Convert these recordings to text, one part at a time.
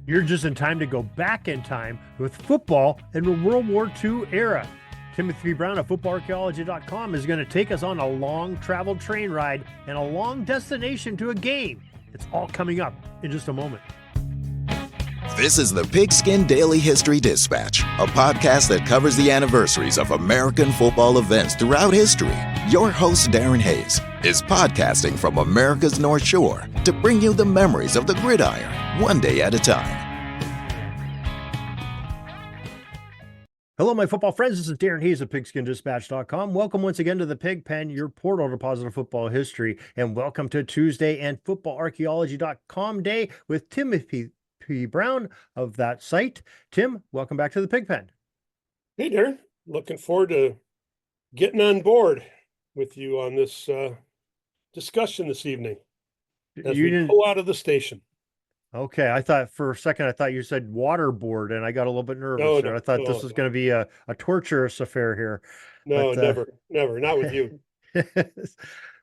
You're just in time to go back in time with football in the World War II era. Timothy Brown of footballarchaeology.com is going to take us on a long traveled train ride and a long destination to a game. It's all coming up in just a moment. This is the Pigskin Daily History Dispatch, a podcast that covers the anniversaries of American football events throughout history. Your host, Darren Hayes, is podcasting from America's North Shore to bring you the memories of the gridiron, one day at a time. Hello, my football friends. This is Darren Hayes of PigskinDispatch.com. Welcome once again to the Pig Pen, your portal to positive football history. And welcome to Tuesday and footballarchaeology.com day with Timothy Brown of that site. Tim, welcome back to the Pig Pen. Hey, Darren. Looking forward to getting on board with you on this discussion this evening as we pull out of the station. Okay, I thought for a second, I thought you said waterboard, and I got a little bit nervous there. I thought this was going to be a torturous affair here. No, but, never, not with you.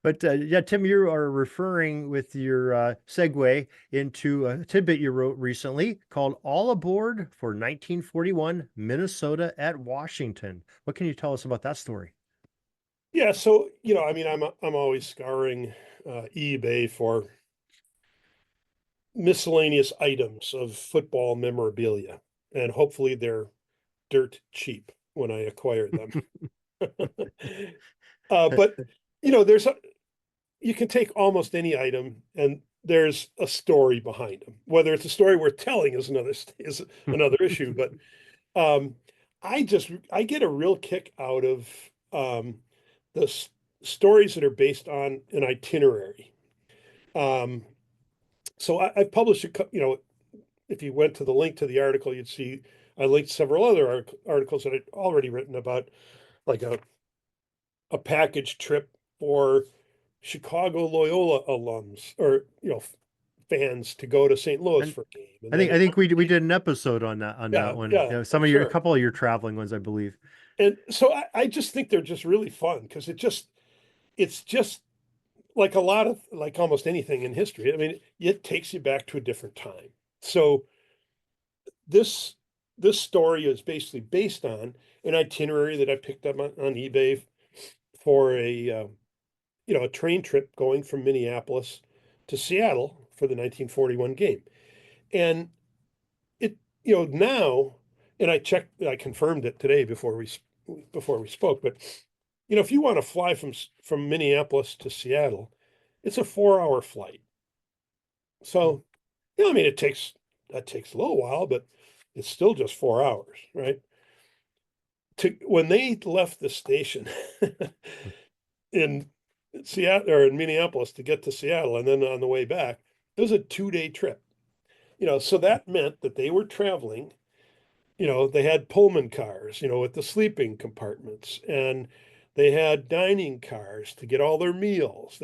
But yeah, Tim, you are referring with your segue into a tidbit you wrote recently called All Aboard for 1941 Minnesota at Washington. What can you tell us about that story? Yeah, so, I'm always scouring eBay for miscellaneous items of football memorabilia, and hopefully they're dirt cheap when I acquire them. But you can take almost any item and there's a story behind them. Whether it's a story worth telling is another issue. But I get a real kick out of the stories that are based on an itinerary. So I published if you went to the link to the article, you'd see I linked several other articles that I'd already written about, like a package trip for Chicago Loyola alums or fans to go to St. Louis for a game. And I think we did an episode on that one. Yeah, a couple of your traveling ones, I believe. And so I just think they're just really fun because it's just like almost anything in history. I mean, it takes you back to a different time. So this story is basically based on an itinerary that I picked up on eBay for a train trip going from Minneapolis to Seattle for the 1941 game. And it, now, and I confirmed it today before we spoke, but if you want to fly from Minneapolis to Seattle, it's a 4-hour flight. So, it takes a little while, but it's still just 4 hours, right? When they left the station in Seattle or in Minneapolis to get to Seattle, and then on the way back, it was a 2-day trip. So that meant that they were traveling. They had Pullman cars, with the sleeping compartments, and they had dining cars to get all their meals.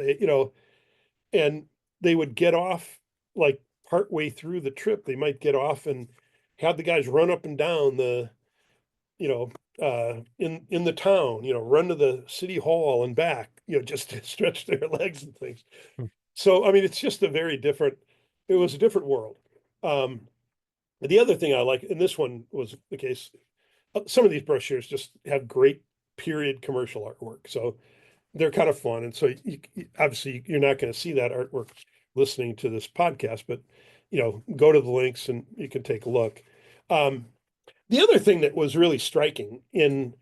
And they would get off like partway through the trip. They might get off and have the guys run up and down the, in the town, run to the city hall and back, just to stretch their legs and things. So, it's just it was a different world. The other thing I like, and this one was the case, some of these brochures just have great period commercial artwork. So they're kind of fun. And so obviously you're not going to see that artwork listening to this podcast, but, go to the links and you can take a look. The other thing that was really striking in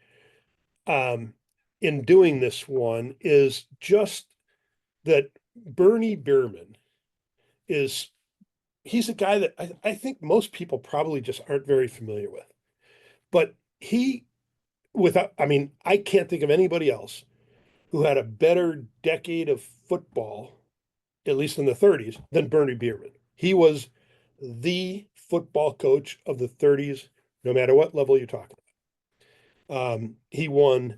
doing this one is just that Bernie Bierman he's a guy that I think most people probably just aren't very familiar with, but I can't think of anybody else who had a better decade of football, at least in the 30s, than Bernie Bierman. He was the football coach of the 30s, no matter what level you're talking about. He won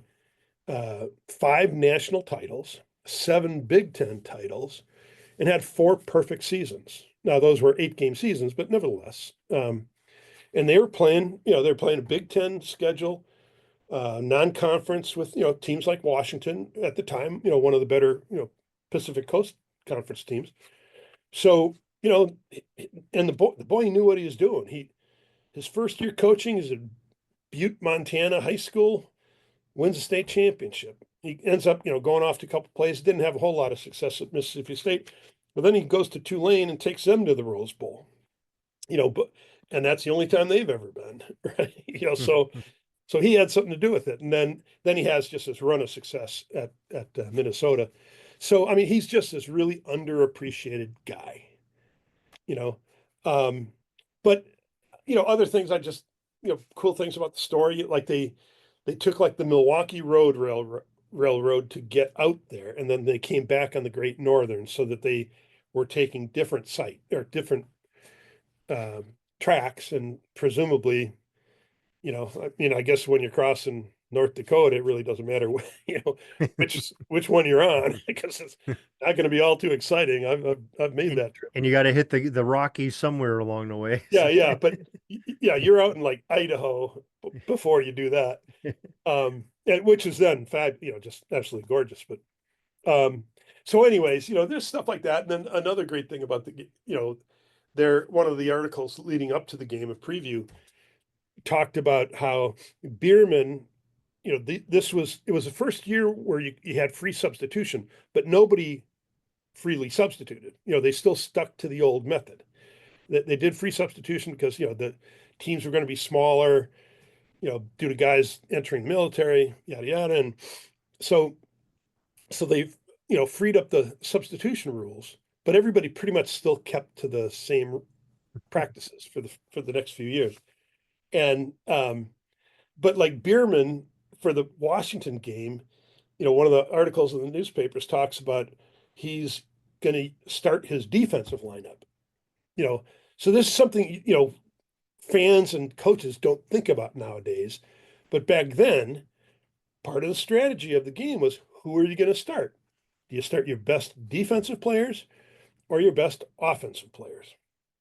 5 national titles, 7 Big Ten titles, and had 4 perfect seasons. Now, those were 8-game seasons, but nevertheless. And they were playing, a Big Ten schedule, non-conference with, teams like Washington at the time, one of the better, Pacific Coast Conference teams. So you know, and the boy knew what he was doing. His first year coaching is at Butte, Montana high school, wins the state championship. He ends up, going off to a couple places, didn't have a whole lot of success at Mississippi State, but then he goes to Tulane and takes them to the Rose Bowl, but and that's the only time they've ever been, right? So he had something to do with it, and then he has just this run of success at Minnesota. So I mean, he's just this really underappreciated guy, you know. But other things cool things about the story, like they took like the Milwaukee Railroad to get out there, and then they came back on the Great Northern, so that they were taking different tracks, and presumably, I guess when you're crossing North Dakota, it really doesn't matter which one you're on, because it's not going to be all too exciting. I've made that trip. And you got to hit the Rockies somewhere along the way. Yeah, but yeah, you're out in like Idaho before you do that, which is then just absolutely gorgeous. But so, anyways, there's stuff like that, and then another great thing about one of the articles leading up to the game, of preview, talked about how Bierman, it was the first year where you had free substitution, but nobody freely substituted. They still stuck to the old method. They did free substitution because the teams were going to be smaller, due to guys entering military, yada yada, and so they've freed up the substitution rules, but everybody pretty much still kept to the same practices for the next few years. And but like Bierman, for the Washington game, one of the articles in the newspapers talks about he's going to start his defensive lineup. So this is something fans and coaches don't think about nowadays, but back then, part of the strategy of the game was, who are you going to start? Do you start your best defensive players or your best offensive players?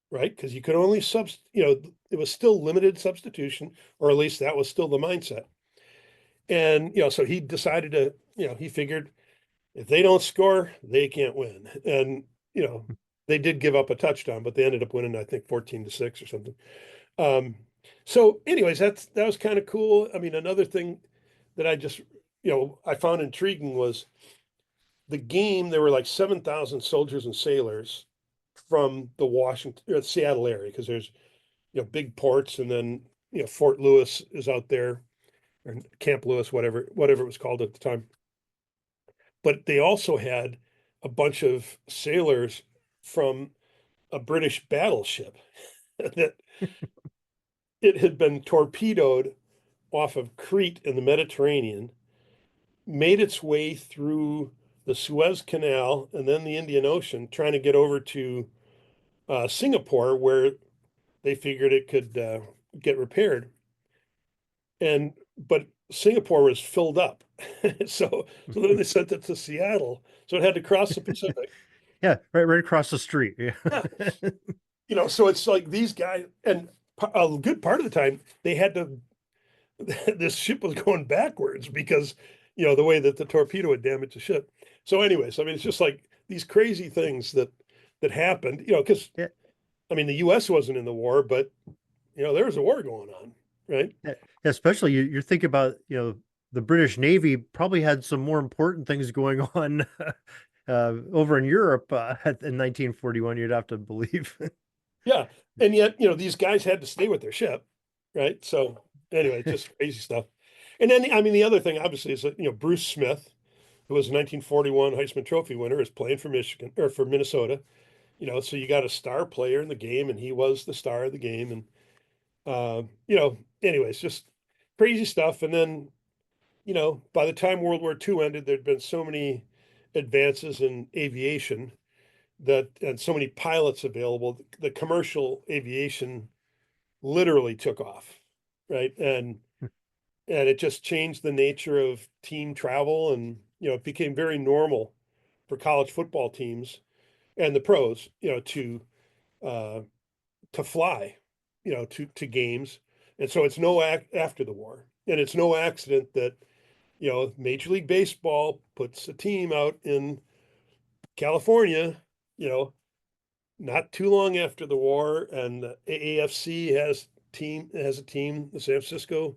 Right? Because you could only it was still limited substitution, or at least that was still the mindset. And, so he decided to, he figured if they don't score, they can't win. And, they did give up a touchdown, but they ended up winning, I think, 14-6 or something. So anyways, that was kind of cool. I mean, another thing that I just, I found intriguing was the game. There were like 7,000 soldiers and sailors from the Seattle area, because there's, big ports, and then, Fort Lewis is out there, or Camp Lewis, whatever it was called at the time. But they also had a bunch of sailors from a British battleship that it had been torpedoed off of Crete in the Mediterranean, made its way through the Suez Canal and then the Indian Ocean, trying to get over to Singapore, where they figured it could get repaired. But Singapore was filled up, so then they sent it to Seattle, so it had to cross the Pacific. Yeah, right across the street. Yeah. So it's like these guys, and a good part of the time they had to. This ship was going backwards because the way that the torpedo had damaged the ship. So, anyways, I mean, it's just like these crazy things that happened. Because Yeah. I mean, the U.S. wasn't in the war, but there was a war going on, right? Yeah, especially you're thinking about, the British Navy probably had some more important things going on over in Europe in 1941, you'd have to believe. Yeah. And yet, these guys had to stay with their ship, right? So anyway, just crazy stuff. And then, I mean, the other thing obviously is that, Bruce Smith, who was a 1941 Heisman Trophy winner, is playing for Michigan, or for Minnesota. So you got a star player in the game, and he was the star of the game. And, anyways, just crazy stuff. And then, by the time World War II ended, there'd been so many advances in aviation and so many pilots available, the commercial aviation literally took off, right? And it just changed the nature of team travel, and it became very normal for college football teams and the pros, to fly, to games. And so it's after the war, and it's no accident that Major League Baseball puts a team out in California, not too long after the war, and the AAFC has a team, the San Francisco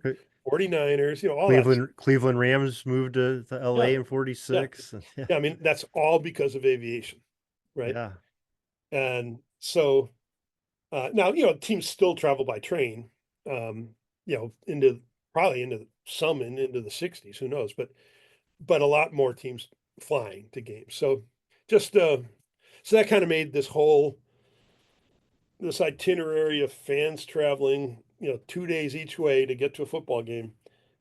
49ers, all that stuff. Cleveland Rams moved to LA Yeah. in 46. Yeah. I mean, that's all because of aviation, right? Yeah. And so now, teams still travel by train, into the 60s, who knows, but a lot more teams flying to games. So just so that kind of made this itinerary of fans traveling, 2 days each way to get to a football game,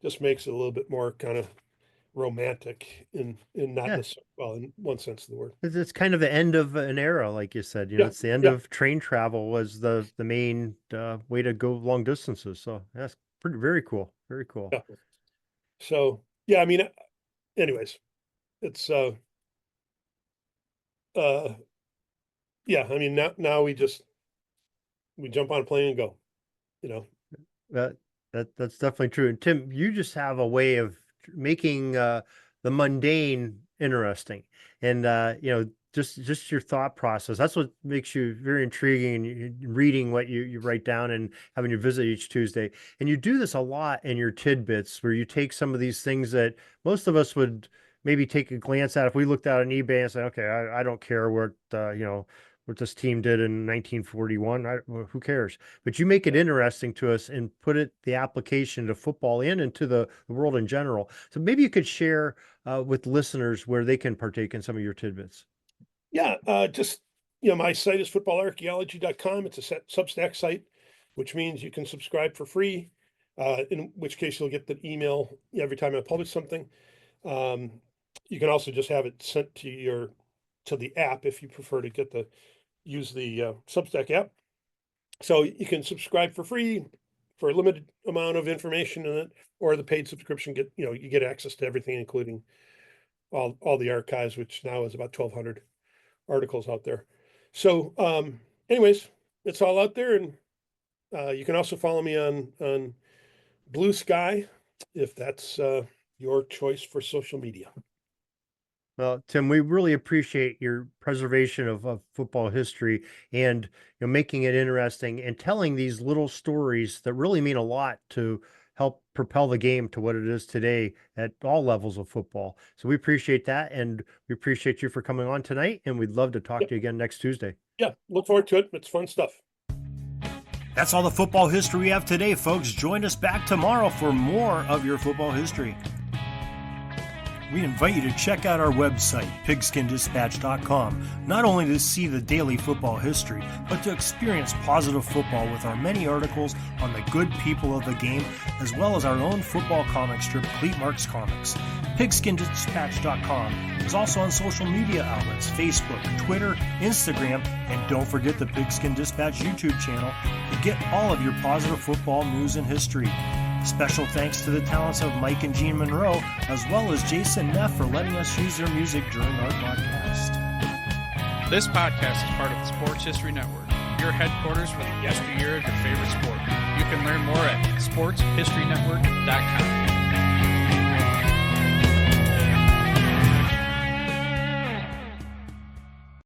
just makes it a little bit more kind of romantic in not necessarily, well, in one sense of the word. It's kind of the end of an era, like you said. It's the end of train travel was the main way to go long distances. So that's very cool. Very cool. Yeah. So yeah, I mean, anyways, it's yeah, I mean, now we jump on a plane and go, That's definitely true. And Tim, you just have a way of making the mundane interesting, and just your thought process. That's what makes you very intriguing. And reading what you write down and having your visit each Tuesday, and you do this a lot in your tidbits, where you take some of these things that most of us would maybe take a glance at if we looked out on eBay and say, okay, I don't care what what this team did in 1941. Who cares? But you make it interesting to us and put the application to football and to the world in general. So maybe you could share with listeners where they can partake in some of your tidbits. Yeah, just, my site is footballarchaeology.com. It's a Substack site, which means you can subscribe for free, in which case you'll get the email every time I publish something. You can also just have it sent to the app if you prefer to use the Substack app. So you can subscribe for free for a limited amount of information in it, or the paid subscription you get access to everything, including all the archives, which now is about 1,200 articles out there. So anyways, it's all out there, and you can also follow me on Blue Sky if that's your choice for social media. Well, Tim, we really appreciate your preservation of football history and making it interesting and telling these little stories that really mean a lot to help propel the game to what it is today at all levels of football. So we appreciate that, and we appreciate you for coming on tonight, and we'd love to talk to you again next Tuesday. Yeah, look forward to it. It's fun stuff. That's all the football history we have today, folks. Join us back tomorrow for more of your football history. We invite you to check out our website, pigskindispatch.com, not only to see the daily football history, but to experience positive football with our many articles on the good people of the game, as well as our own football comic strip, Cleat Marks Comics. Pigskindispatch.com is also on social media outlets, Facebook, Twitter, Instagram, and don't forget the Pigskin Dispatch YouTube channel to get all of your positive football news and history. Special thanks to the talents of Mike and Gene Monroe, as well as Jason Neff for letting us use their music during our podcast. This podcast is part of the Sports History Network, your headquarters for the yesteryear of your favorite sport. You can learn more at sportshistorynetwork.com.